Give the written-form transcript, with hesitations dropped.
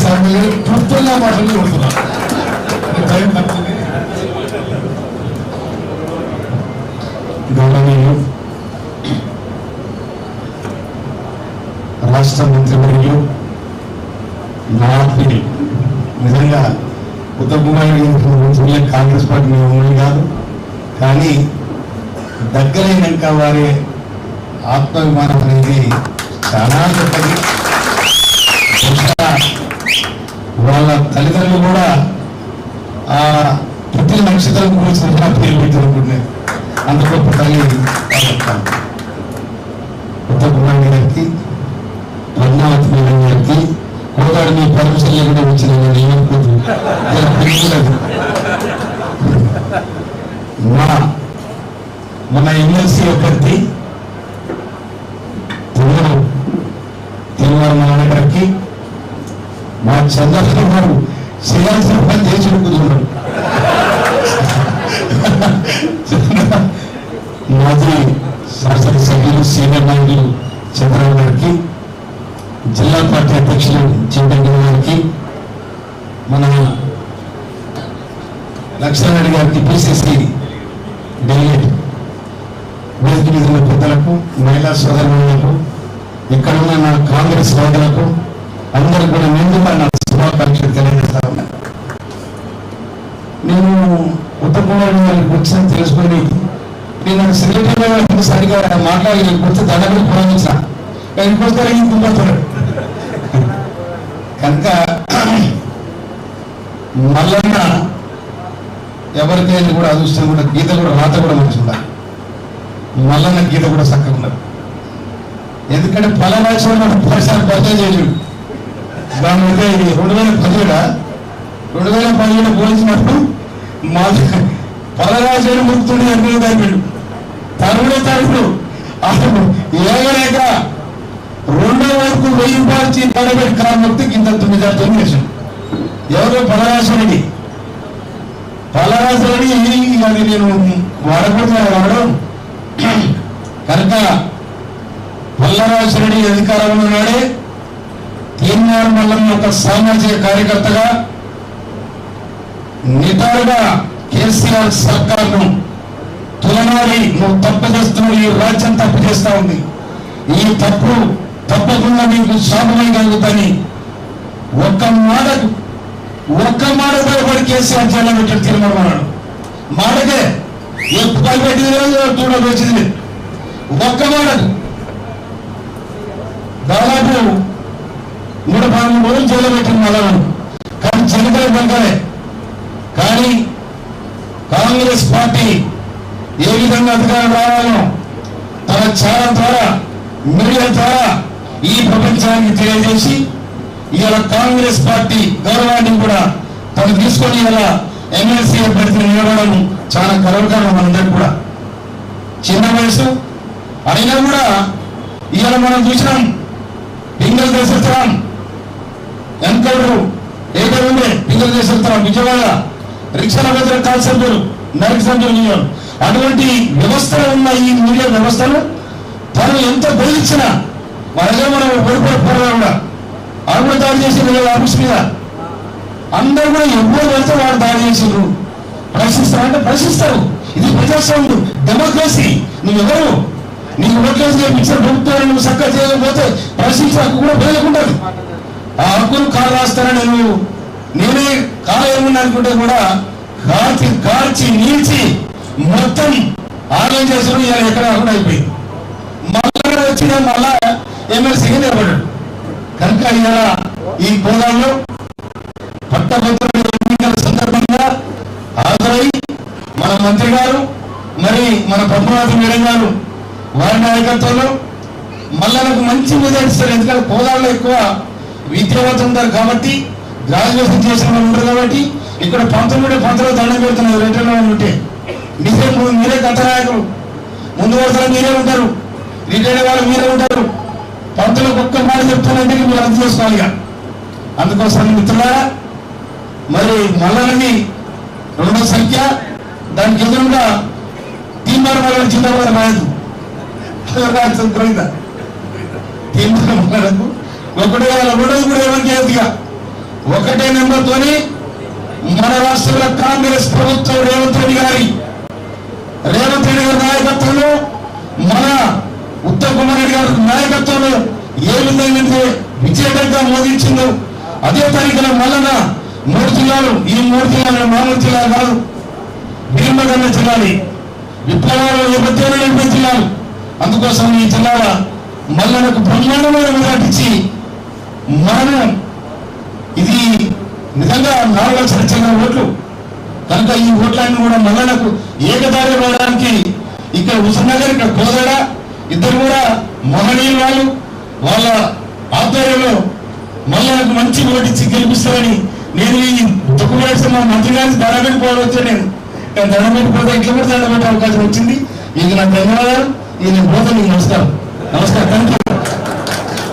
సాగులు పూర్తిగా మాటలు కొడుతున్నారు. గౌరవనీయులు రాష్ట్ర మంత్రివర్యులు నాపిడి నిజంగా ఉత్తమ్ కుమార్ గారి కాంగ్రెస్ పార్టీ మేము కాదు, కానీ దగ్గరైనాక వారి ఆత్మాభిమానం అనేది చాలా గొప్పది. వాళ్ళ తల్లిదండ్రులు కూడా ఆ ప్రతి నక్షత్రం గురించి పేరు పెట్టాలనుకుంటున్నారు. అంత గొప్ప తల్లి ఉత్తమ్ కుమార్ గారికి, పద్మావతి మేడం గారికి, కోదాడు మీ పర్మిషన్ లేకుండా వచ్చిన మన ఎమ్మెల్సీ అభ్యర్థి తిరుమల నాన్నగారికి, మా చంద్రబాబు గారు చేయాల్సిన పని చేసి కూర్చున్నాడు. మాజీ శాసనసభ్యులు సీనియర్ నాయకులు చంద్రబాబు గారికి, జిల్లా పార్టీ అధ్యక్షులు చింతకి గారికి, మన లక్ష్మణరెడ్డి గారికి, పిసిసి డెలిగేట్ వేదిక మీద ఉన్న పెద్దలకు, మహిళా సోదరులకు, ఇక్కడ ఉన్న నా కాంగ్రెస్ సోదరులకు అందరూ కూడా నిండుగా నా శుభాకాంక్షలు తెలియజేస్తా ఉన్నా. నేను ఉత్తమ్ కుమార్ గారికి వచ్చిన తెలుసుకొని నేను సెక్రటరీ సరిగా మాట్లాడి గుర్తు దండలు ప్రారంభించిన ఇంకొస్తారు ఇంకొస్తారు కనుక మల్లన్న ఎవరికైనా కూడా అదృష్టం కూడా గీత కూడా రాత కూడా మంచి ఉండాలి. మల్లన్న గీత కూడా చక్కగా ఉండదు. ఎందుకంటే పలారాశంలో పరిసర పరిచయం చేసాడు. దాని మీద ఇది 2017 పోలించినప్పుడు మా పలరాశుడు ముక్తుడు ఎన్నికలు తగ్గాడు. తరుణే తరుడు అసలు ఏగలేక 2వ వరకు 1000 పాల్చి పడబెట్టి కారణం ఇంత 9 వేసాడు. ఎవరో పలరాశుడి అది నేను వాడకూడదు వాడడం. కనుక పల్లరాశుడి అధికారంలో ఉన్నాడే తీర్మానం మల్లన్న ఒక సామాజిక కార్యకర్తగా నిటారుగా కేసీఆర్ సర్కార్ను తులనాడి నువ్వు తప్పు చేస్తున్నావు, ఈ రాజ్యం తప్పు చేస్తా ఉంది, ఈ తప్పు తప్పకుండా నీకు శాపమై కలుగుతాని ఒక్క మాట భయపడి కేసీఆర్ జైల్లో పెట్టాడు. తీర్మానం అన్నాడు మాటకే ఎప్పుడు భయపెట్టింది చూడకు వచ్చింది. ఒక్క మాటకు దాదాపు 3-4 రోజులు జైల్లో పెట్టింది మల్లన్న. కానీ చెనికలే బంకలే. కానీ కాంగ్రెస్ పార్టీ ఏ విధంగా అధికారం రావాలో తన ఛానల్ ద్వారా, మీడియా ద్వారా ఈ ప్రపంచానికి తెలియజేసి ఇవాళ కాంగ్రెస్ పార్టీ గౌరవాన్ని కూడా తను తీసుకొని ఇలా ఎమ్మెల్సీ అభ్యర్థిని నిలబడడం చాలా గర్వకారణం. మనందరికీ కూడా చిన్న వయసు అయినా కూడా ఇవాళ మనం చూసినాం. పింగళ దేశం ఎన్కౌంటర్ ఏదైనా ఉండే పింగళ దేశం విజయవాడ రిక్షాల భద్ర కాల్సెంటర్ నరక సంఖ్య అటువంటి వ్యవస్థలు ఉన్న ఈ మీడియా వ్యవస్థను తను ఎంత బెదిరించినా వాళ్ళే మనం పడిపోయి కూడా ఆవిడ దాడి చేసింది ఆఫీస్ మీద. అందరూ కూడా ఎవరు వెళ్తే వాడు దాడి చేసిండ్రు. ప్రశ్నిస్తారంటే ప్రశ్నిస్తారు. ఇది ప్రజాస్వామ్యం, డెమోక్రసీ. నువ్వెవరు? నీకు ఓట్లేసి ఇచ్చిన ప్రభుత్వాన్ని నువ్వు చక్కగా చేయకపోతే ప్రశ్నించే హక్కు కూడా పేదకుంటుంది. ఆ హక్కును కాలు రాస్తానని నేనే కాలేమని అనుకుంటే కూడా కార్చి నీల్చి మొత్తం ఆలయం చేసిన ఇలా ఎక్కడ కాకుండా అయిపోయింది. మళ్ళా వచ్చిన మళ్ళా ఎమ్మెల్సీగా నిలబడ్డాడు. కనుక ఇలా ఈ హోదాలో పట్టభద్రుల ఎన్నికల సందర్భంగా హాజరై మన మంత్రి గారు, మరి మన పద్మావతి మేడం గారు వారి నాయకత్వంలో మల్లన్నకు మంచి మెజార్టీ ఇస్తారు. ఎందుకంటే హోదాలో ఎక్కువ విద్యావంతులు ఉంటారు కాబట్టి, గ్రాడ్యుయేషన్ చేసిన వాళ్ళు ఉంటారు కాబట్టి ఇక్కడ 19 దండం పెడుతున్నారు. రిటర్న్ ఉంటే మీరే గత నాయకులు, ముందు వరుసలో మీరే ఉంటారు, రిటైర్ వాళ్ళు మీరే ఉంటారు. పంతులకు ఒక్క మాట చెప్తానంటే మీరు అర్థం చేసుకోవాలి. అందుకోసం మిత్రులారా, మరి మల్లన్నని 2వ సంఖ్య దానికి ఎదురుగా తీర్మానం మల్లన్న జిందాబాద్ నాయకుడు తీర్మానం మల్లన్నకు 1 కూడా ఎవరికి ఏదిగా ఒకటే నెంబర్తోని మన రాష్ట్రంలో కాంగ్రెస్ ప్రభుత్వం రేవంత్ రెడ్డి గారి నాయకత్వంలో మన ఉత్తమ్ కుమార్ రెడ్డి గారి నాయకత్వంలో ఏ విధంగా విజయవంతంగా మోగించిందో అదే తారీఖున మల్లన 3 జిల్లాలు, ఈ 3 జిల్లాలు మామూలు జిల్లాలు కాదు, భీమగన్న జిల్లాని విప్లవాలు నేపథ్యంలో నిలిపే జిల్లాలు. అందుకోసం ఈ జిల్లాల మల్లనకు బ్రహ్మాండమైన మెజార్టీ ఇచ్చి మనం ఇది నిజంగా 4 లక్షల చిన్న ఓట్లు కనుక ఈ ఓట్లన్నీ కూడా మల్లనకు ఏకదారి రావడానికి ఇక్కడ హుజూర్నగర్, ఇక్కడ కోదాడ ఇద్దరు కూడా మహనీయులు వాళ్ళు. వాళ్ళ ఆధ్వర్యంలో మల్లనకు మంచి ఓటు ఇచ్చి గెలిపిస్తారని నేను ఈ దుఃఖం మా మంత్రి గారికి దండం పోవచ్చు. నేను దండం పెట్టిపోతే ఇట్లా కూడా దండం పెట్టే అవకాశం వచ్చింది. ఇది నా ధన్యవాదాలు. ఇది నేను పోతే మీకు నమస్కారం. Thank you.